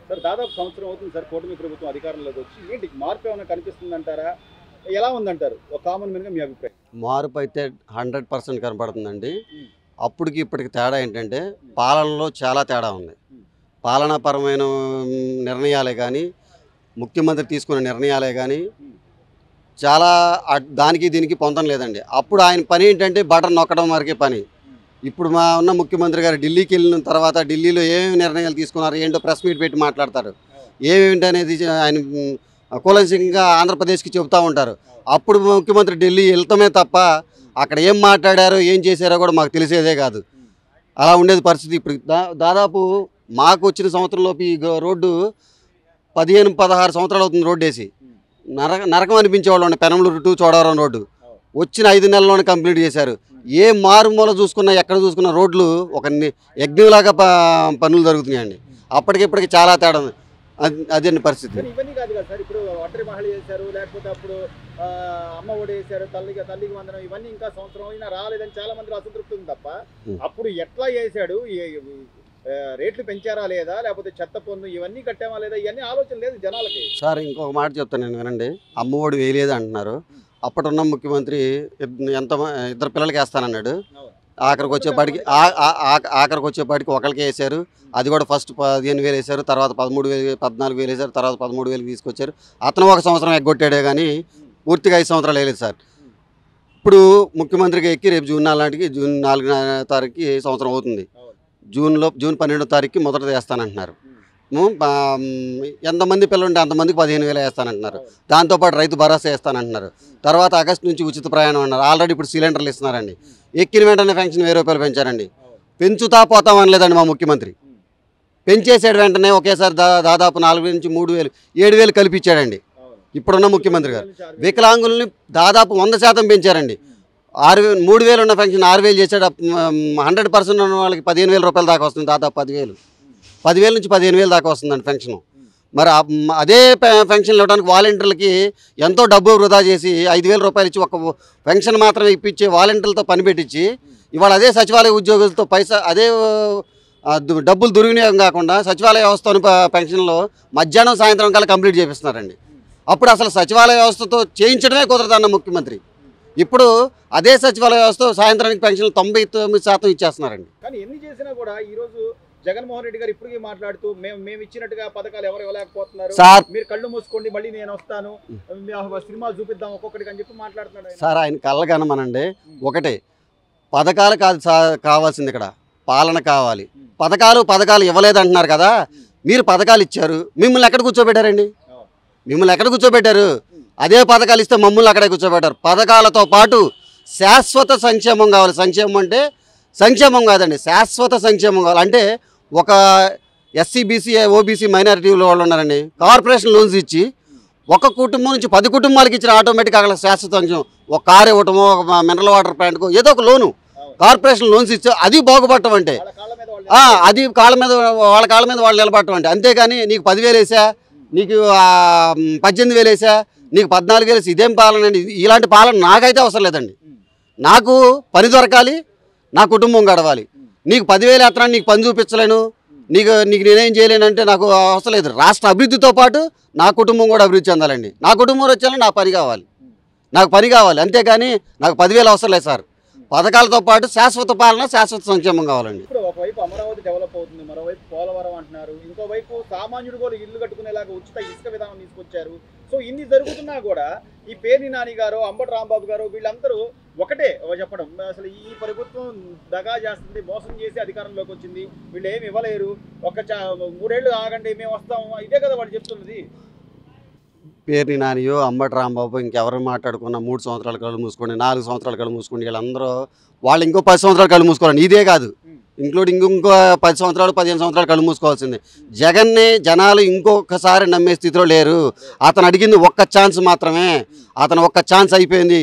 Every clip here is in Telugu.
సార్ దాదాపు సంవత్సరం అవుతుంది సార్ కూటమి ప్రభుత్వం అధికారంలోకి వచ్చి. ఏంటి మార్పు ఏమైనా కనిపిస్తుందంటారా? ఎలా ఉందంటారు? ఒక కామన్ మ్యాన్గా మీ అభిప్రాయం. మార్పు అయితే 100% కనపడుతుందండి. అప్పటికి ఇప్పటికి తేడా ఏంటంటే పాలనలో చాలా తేడా ఉంది. పాలనాపరమైన నిర్ణయాలే కానీ, ముఖ్యమంత్రి తీసుకున్న నిర్ణయాలే కానీ చాలా దానికి దీనికి పొందడం లేదండి. అప్పుడు ఆయన పని ఏంటంటే బటన్ నొక్కడం వరకే పని. ఇప్పుడు మా ఉన్న ముఖ్యమంత్రి గారు ఢిల్లీకి వెళ్ళిన తర్వాత ఢిల్లీలో ఏమేమి నిర్ణయాలు తీసుకున్నారు ఏంటో ప్రెస్ మీట్ పెట్టి మాట్లాడతారు. ఏమేంటి అనేది ఆయన కూలంకషంగా ఆంధ్రప్రదేశ్కి చెబుతూ ఉంటారు. అప్పుడు ముఖ్యమంత్రి ఢిల్లీ వెళ్తామే తప్ప అక్కడ ఏం మాట్లాడారో ఏం చేశారో కూడా మాకు తెలిసేదే కాదు. అలా ఉండేది పరిస్థితి. ఇప్పుడు దాదాపు మాకు వచ్చిన సంవత్సరంలోపు ఈ రోడ్డు 15-16 సంవత్సరాలు అవుతుంది రోడ్డు వేసి. నరకం అనిపించేవాళ్ళు ఉండే పెనంలూరు టు చోడవరం రోడ్డు వచ్చిన 5 నెలల్లోనే కంప్లీట్ చేశారు. ఏ మారుమూల చూసుకున్నా ఎక్కడ చూసుకున్న రోడ్లు ఒక యజ్ఞంలాగా పనులు జరుగుతున్నాయండి. అప్పటికిప్పటికి చాలా తేడా ఉంది. అదే పరిస్థితి. ఇవన్నీ కాదు కదా సార్, ఇప్పుడు ఒంటరి మహిళ చేశారు, లేకపోతే అప్పుడు అమ్మ ఒడి వేశారు, తల్లికి వందనం, ఇవన్నీ ఇంకా సంవత్సరం అయినా రాలేదని చాలా మంది అసంతృప్తి ఉంది తప్ప అప్పుడు ఎట్లా చేశాడు, రేట్లు పెంచారా లేదా, లేకపోతే చెత్త పన్ను ఇవన్నీ కట్టామా లేదా, ఇవన్నీ ఆలోచన లేదు జనాలకి. సార్ ఇంకొక మాట చెప్తాను నేను వినండి. అమ్మ ఒడి వేయలేదు అంటున్నారు. అప్పుడున్న ముఖ్యమంత్రి ఇద్దరు పిల్లలకి వేస్తానన్నాడు. ఆఖరికి వచ్చేపాటికి ఒకరికి వేశారు. అది కూడా ఫస్ట్ 15,000 వేశారు, తర్వాత 13,000 14,000 వేశారు, తర్వాత 13,000 తీసుకొచ్చారు. అతను ఒక సంవత్సరం ఎగ్గొట్టాడే కానీ పూర్తిగా 5 సంవత్సరాలు వేయలేదు సార్. ఇప్పుడు ముఖ్యమంత్రికి ఎక్కి రేపు జూన్ 4 తారీఖుకి సంవత్సరం అవుతుంది. జూన్ 12వ తారీఖుకి మొదట వేస్తానంటున్నారు. ఎంతమంది పిల్లలు ఉంటే అంతమందికి 15,000 వేస్తానంటున్నారు. దాంతోపాటు రైతు భరోసా వేస్తానంటున్నారు. తర్వాత ఆగస్టు నుంచి ఉచిత ప్రయాణం అన్నారు. ఆల్రెడీ ఇప్పుడు సిలిండర్లు ఇస్తున్నారండి. ఎక్కిన వెంటనే పెన్షన్ 1000 రూపాయలు పెంచారండి. పెంచుతా పోతాం అనలేదండి మా ముఖ్యమంత్రి. పెంచేసాడు వెంటనే ఒకేసారి దాదాపు 4,000 నుంచి 3,000 7,000 కల్పించాడండి ఇప్పుడున్న ముఖ్యమంత్రి గారు. వికలాంగుల్ని దాదాపు 100% పెంచారండి. 3,000 ఉన్న పెన్షన్ 6,000 చేశాడు. 100% ఉన్న వాళ్ళకి 15,000 రూపాయల దాకా వస్తుంది. దాదాపు 10,000 నుంచి 15,000 దాకా వస్తుందండి పెన్షన్. మరి అదే పెన్షన్ ఇవ్వడానికి వాలంటీర్లకి ఎంతో డబ్బు వృధా చేసి 5,000 రూపాయలు ఇచ్చి ఒక పెన్షన్ మాత్రమే ఇప్పించి వాలంటీర్లతో పని పెట్టించి ఇవాళ అదే సచివాలయ ఉద్యోగులతో అదే డబ్బులు దుర్వినియోగం కాకుండా సచివాలయ వ్యవస్థను పెన్షన్లో మధ్యాహ్నం సాయంత్రం కల్లా కంప్లీట్ చేపిస్తున్నారండి. అప్పుడు అసలు సచివాలయ వ్యవస్థతో చేయించడమే కుదరదన్న ముఖ్యమంత్రి ఇప్పుడు అదే సచివాలయ వ్యవస్థ సాయంత్రానికి పెన్షన్లు 99% ఇచ్చేస్తున్నారండి. కానీ ఎన్ని చేసినా కూడా ఈరోజు జగన్మోహన్ రెడ్డి గారు ఇప్పటికీ మాట్లాడుతూ మేము ఇచ్చినట్టుగా పథకాలు ఎవరు ఇవ్వలేకపోతున్నారు, మీరు కళ్ళు మూసుకోండి మళ్ళీ నేను వస్తాను సినిమాలు చూపిద్దాం ఒక్కొక్కడికి అని చెప్పి మాట్లాడుతున్నాడు. సార్ ఆయన కళ్ళగనమనండి. ఒకటే పథకాలు కాదు కావాల్సింది, ఇక్కడ పాలన కావాలి. పథకాలు ఇవ్వలేదంటున్నారు కదా, మీరు పథకాలు ఇచ్చారు, మిమ్మల్ని ఎక్కడ కూర్చోబెట్టారండి? మిమ్మల్ని ఎక్కడ కూర్చోబెట్టారు? అదే పథకాలు ఇస్తే మమ్మల్ని అక్కడే కూర్చోబెట్టారు. పథకాలతో పాటు శాశ్వత సంక్షేమం కావాలి. సంక్షేమం అంటే సంక్షేమం కాదండి, శాశ్వత సంక్షేమం కావాలి. అంటే ఒక ఎస్సీ బీసీ ఓబీసీ మైనారిటీలో వాళ్ళు ఉన్నారండి, కార్పొరేషన్ లోన్స్ ఇచ్చి ఒక కుటుంబం నుంచి 10 కుటుంబాలకి ఇచ్చిన ఆటోమేటిక్ అక్కడ శాశ్వత సంక్షేమం. ఒక కారు ఇవ్వటమో ఒక మినరల్ వాటర్ ప్లాంట్కో ఏదో ఒక లోను కార్పొరేషన్ లోన్స్ ఇచ్చి అది బాగుపడటం అంటే అది వాళ్ళ కాళ్ళ మీద వాళ్ళు నిలబడటం అంటే. అంతేగాని నీకు 10,000 వేసా, నీకు 18,000 వేసా, నీకు 14,000 వేసి ఇదేం పాలన అండి? ఇలాంటి పాలన నాకైతే అవసరం లేదండి. నాకు పని దొరకాలి, నా కుటుంబం గడవాలి. నీకు 10,000 ఎత్తనాన్ని నీకు పని చూపించలేను, నీకు నేనేం చేయలేనంటే నాకు అవసరం లేదు. రాష్ట్ర అభివృద్ధితో పాటు నా కుటుంబం కూడా అభివృద్ధి చెందాలండి. నా కుటుంబం వచ్చేలా నాకు పని కావాలి. అంతేగాని నాకు 10,000 అవసరం లేదు సార్. పథకాలతో పాటు శాశ్వత పాలన, శాశ్వత సంక్షేమం కావాలండి. ఇప్పుడు ఒకవైపు అమరావతి డెవలప్ అవుతుంది, మరోవైపు పోలవరం అంటున్నారు, ఇంకోవైపు సామాన్యుడు కూడా ఇల్లు కట్టుకునేలాగా ఉచిత ఇసుక విధానం తీసుకొచ్చారు. సో ఇన్ని జరుగుతున్నా కూడా ఈ పేర్ని నాని గారు, అంబటి రాంబాబు గారు వీళ్ళందరూ ఒకటే చెప్పడం, అసలు ఈ ప్రభుత్వం దగా చేస్తుంది, మోసం చేసి అధికారంలోకి వచ్చింది, వీళ్ళు ఏమి ఇవ్వలేరు, 3 ఏళ్ళు ఆగండి మేము వస్తాము, ఇదే కదా వాళ్ళు చెప్తున్నది. పేర్ని నానియో అంబటి రాంబాబు ఇంకెవరు మాట్లాడుకున్నా 3 సంవత్సరాల కళ్ళు మూసుకోండి, 4 సంవత్సరాల కళ్ళు మూసుకోండి, వీళ్ళందరూ వాళ్ళు ఇంకో 10 సంవత్సరాలు కళ్ళు మూసుకోవాలండి. ఇదే కాదు, ఇంక్లూడింగ్ ఇంకో 10 సంవత్సరాలు 15 సంవత్సరాలు కళ్ళు మూసుకోవాల్సిందే. జగన్ని జనాలు ఇంకొకసారి నమ్మే స్థితిలో లేరు. అతను అడిగింది ఒక్క ఛాన్స్ మాత్రమే. అతను ఒక్క ఛాన్స్ అయిపోయింది.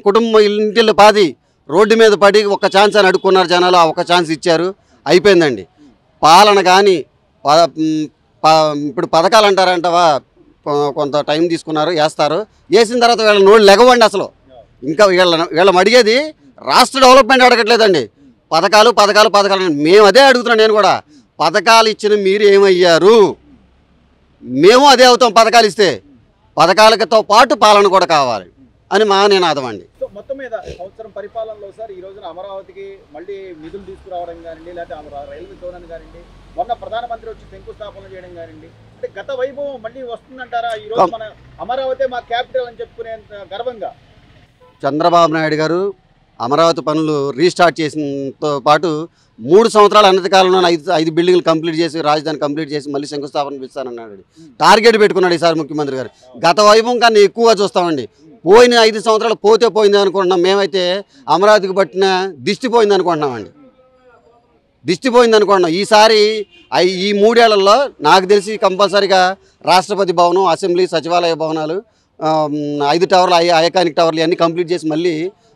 కుటుంబం ఇంటిల్లు పాది రోడ్డు మీద పడి ఒక్క ఛాన్స్ అని అడుక్కున్నారు జనాలు. ఆ ఒక్క ఛాన్స్ ఇచ్చారు, అయిపోయిందండి. పాలన కానీ ఇప్పుడు పథకాలు అంటారంటవా, కొంత టైం తీసుకున్నారు, వేస్తారు. వేసిన తర్వాత వీళ్ళ నోళ్ళు లెగవండి. అసలు ఇంకా వీళ్ళని అడిగేది రాష్ట్ర డెవలప్మెంట్ అడగట్లేదండి, పథకాలు. మేము అదే అడుగుతున్నాను నేను కూడా. పథకాలు ఇచ్చిన మీరు ఏమయ్యారు? మేము అదే అవుతాం పథకాలు ఇస్తే. పథకాలతో పాటు పాలన కూడా కావాలి అని మా నినాదం అండి. సో మొత్తం మీద సంవత్సరం పరిపాలనలో సార్ ఈ రోజున అమరావతికి మళ్ళీ నిధులు తీసుకురావడం కానివ్వండి, లేకపోతే రైల్వే జోన్ అని కానివ్వండి, మొన్న ప్రధానమంత్రి వచ్చి శంకుస్థాపన చేయడం కానివ్వండి, అంటే గత వైభవం మళ్ళీ వస్తుందంటారా? ఈ రోజు మన అమరావతి మా క్యాపిటల్ అని చెప్పుకునేంత గర్వంగా చంద్రబాబు నాయుడు గారు అమరావతి పనులు రీస్టార్ట్ చేసినతో పాటు 3 సంవత్సరాల అనంత కాలంలో 5 బిల్డింగ్లు కంప్లీట్ చేసి రాజధాని కంప్లీట్ చేసి మళ్ళీ శంకుస్థాపన ఇస్తానన్నాడు. టార్గెట్ పెట్టుకున్నాడు ఈసారి ముఖ్యమంత్రి గారు. గత వైభవం కన్నా ఎక్కువగా చూస్తామండి. పోయిన 5 సంవత్సరాలు పోతే పోయింది అనుకుంటున్నాం. మేమైతే అమరావతికి పట్టిన దిష్టి పోయింది అనుకుంటున్నామండి. దిష్టి పోయింది అనుకుంటున్నాం. ఈసారి ఈ 3 ఏళ్లలో నాకు తెలిసి కంపల్సరీగా రాష్ట్రపతి భవనం, అసెంబ్లీ, సచివాలయ భవనాలు, 5 టవర్లు, ఐకానిక్ టవర్లు అన్నీ కంప్లీట్ చేసి మళ్ళీ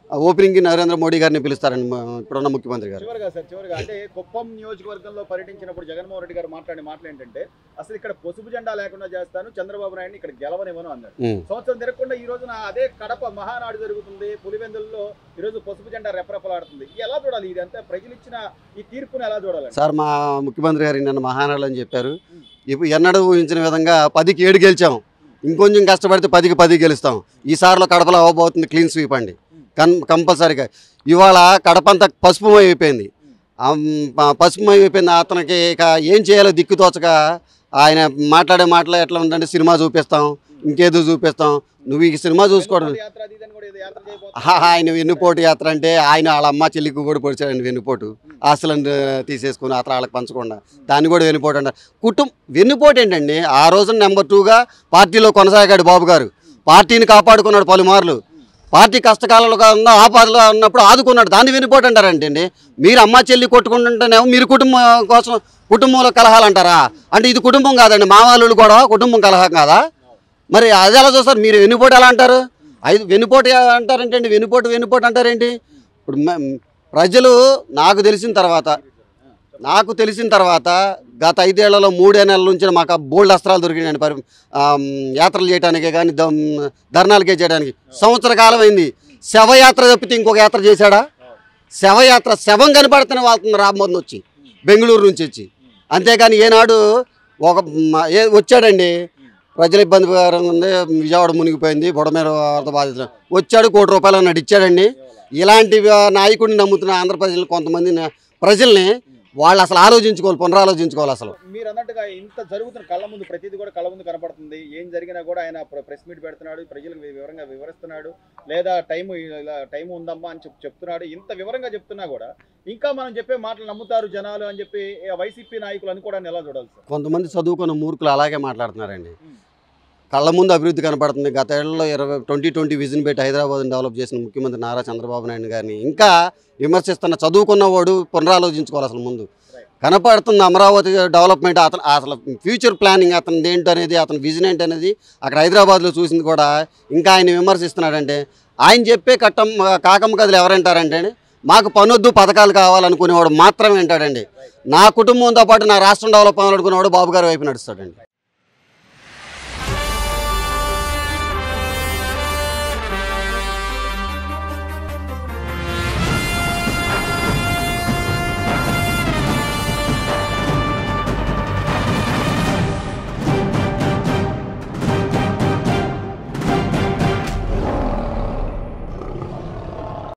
ఓపెనింగ్కి నరేంద్ర మోడీ గారిని పిలుస్తారండి ఇప్పుడున్న ముఖ్యమంత్రి గారు. చివరిగా అంటే కుప్పం నియోజకవర్గంలో పర్యటించినప్పుడు జగన్మోహన్ రెడ్డి గారు మాట్లాడిన మాటలు ఏంటంటే, అసలు ఇక్కడ పసుపు జెండా లేకుండా చేస్తాను, చంద్రబాబు నాయుడిని ఇక్కడ గెలవనివ్వను అన్నాడు. సంవత్సరం తిరగకుండా ఈ రోజున అదే కడప మహానాడు జరుగుతుంది, పులివెందుల్లో ఈ రోజు పసుపు జెండా రెపరెపలాడుతుంది. ఎలా చూడాలి? ఇది అంతా ప్రజలు ఇచ్చిన ఈ తీర్పును ఎలా చూడాలి సార్? మా ముఖ్యమంత్రి గారు నిన్న మహానాడు అని చెప్పారు. ఇప్పుడు ఎన్నడూ ఊహించిన విధంగా 10కి 7 గెలిచాం. ఇంకొంచెం కష్టపడితే 10కి 10 గెలుస్తాం. ఈసారిలో కడపలో అవ్వబోతుంది క్లీన్ స్వీప్ అండి కంపల్సరీగా. ఇవాళ కడప అంతా పసుపుమయం అయిపోయింది. పసుపుమయం అయిపోయింది. అతనికి ఇక ఏం చేయాలో దిక్కుతోచక ఆయన మాట్లాడే మాటలు ఎట్లా ఉందంటే, సినిమా చూపిస్తాం, ఇంకేదో చూపిస్తాం, నువ్వు ఈ సినిమా చూసుకోవడం. ఆయన వెన్నుపోటు యాత్ర అంటే ఆయన వాళ్ళ అమ్మ చెల్లికి కూడా పొడిచాడండి వెన్నుపోటు. ఆస్తులను తీసేసుకుని అతను వాళ్ళకి పంచకుండా దాన్ని కూడా వెన్నుపోటు అంటారు. వెన్నుపోటు ఏంటండి? ఆ రోజున నెంబర్ 2గా పార్టీలో కొనసాగాడు బాబు గారు. పార్టీని కాపాడుకున్నాడు పలుమార్లు. పార్టీ కష్టకాలంలో ఉన్న ఆపదలో ఉన్నప్పుడు ఆదుకున్నాడు. దాన్ని వెన్నుపోటు అంటారంటే అండి. మీరు అమ్మ చెల్లి కొట్టుకుంటుంటేనేమో మీరు కుటుంబం కోసం కుటుంబంలో కలహాలు అంటారా? అంటే ఇది కుటుంబం కాదండి, మా వాళ్ళు కూడా కుటుంబం కలహం కాదా? మరి అది ఎలా చూస్తారు? మీరు వెన్నుపోటు ఎలా అంటారు? వెన్నుపోటు అంటారంటే అండి, వెన్నుపోటు అంటారేంటి? ఇప్పుడు ప్రజలు నాకు తెలిసిన తర్వాత గత 5 ఏళ్లలో 3 నెలల నుంచి మాకు బోల్డ్ అస్త్రాలు దొరికినాయండి. యాత్రలు చేయడానికే కానీ ధర్నాలకే చేయడానికి. సంవత్సర కాలం అయింది. శవయాత్ర తప్పితే ఇంకొక యాత్ర చేశాడా? శవం కనపడుతున్న వాళ్ళని రామ్మోదన్ వచ్చి బెంగళూరు నుంచి వచ్చి, అంతేగాని ఏనాడు వచ్చాడండి. ప్రజల ఇబ్బందికరంగా ఉంది, విజయవాడ మునిగిపోయింది, బుడమేర వరద బాధితులు వచ్చాడు, ₹1 కోటి అన్నాడు, ఇచ్చాడండి. ఇలాంటి నాయకుడిని నమ్ముతున్న ఆంధ్ర ప్రజలు కొంతమంది ప్రజల్ని వాళ్ళు అసలు ఆలోచించుకోవాలి, పునరాలోచించుకోవాలి. అసలు మీరు అన్నట్టుగా ఇంత జరుగుతున్న కళ్ళ ముందు ప్రతిదీ కూడా కళ్ళ ముందు కనపడుతుంది. ఏం జరిగినా కూడా ఆయన ప్రెస్ మీట్ పెడుతున్నాడు, ప్రజలకు వివరంగా వివరిస్తున్నాడు, లేదా టైం ఉందమ్మా అని చెప్తున్నాడు. ఇంత వివరంగా చెప్తున్నా కూడా ఇంకా మనం చెప్పే మాటలు నమ్ముతారు జనాలు అని చెప్పి వైసీపీ నాయకులు అనుకోవడాన్ని ఎలా చూడాలి సార్? కొంతమంది చదువుకున్న మూర్ఖులు అలాగే మాట్లాడుతున్నారండి. కళ్ళ ముందు అభివృద్ధి కనపడుతుంది. గత ఏళ్లలో 2020 విజన్ పెట్టి హైదరాబాద్ని డెవలప్ చేసిన ముఖ్యమంత్రి నారా చంద్రబాబు నాయుడు గారిని ఇంకా విమర్శిస్తున్న చదువుకున్నవాడు పునరాలోచించుకోవాలి. అసలు ముందు కనపడుతుంది అమరావతి డెవలప్మెంట్, అసలు ఫ్యూచర్ ప్లానింగ్ అతనిది ఏంటనేది, అతని విజన్ ఏంటనేది అక్కడ హైదరాబాద్లో చూసింది కూడా ఇంకా ఆయన విమర్శిస్తున్నాడంటే, ఆయన చెప్పే కాకమ్మ కథలు ఎవరంటారంటే, మాకు పనొద్దు పథకాలు కావాలనుకునేవాడు మాత్రమే వింటాడండి. నా కుటుంబంతో పాటు నా రాష్ట్రం డెవలప్ అవ్వాలనుకునేవాడు బాబు గారి వైపు నడుస్తాడండి.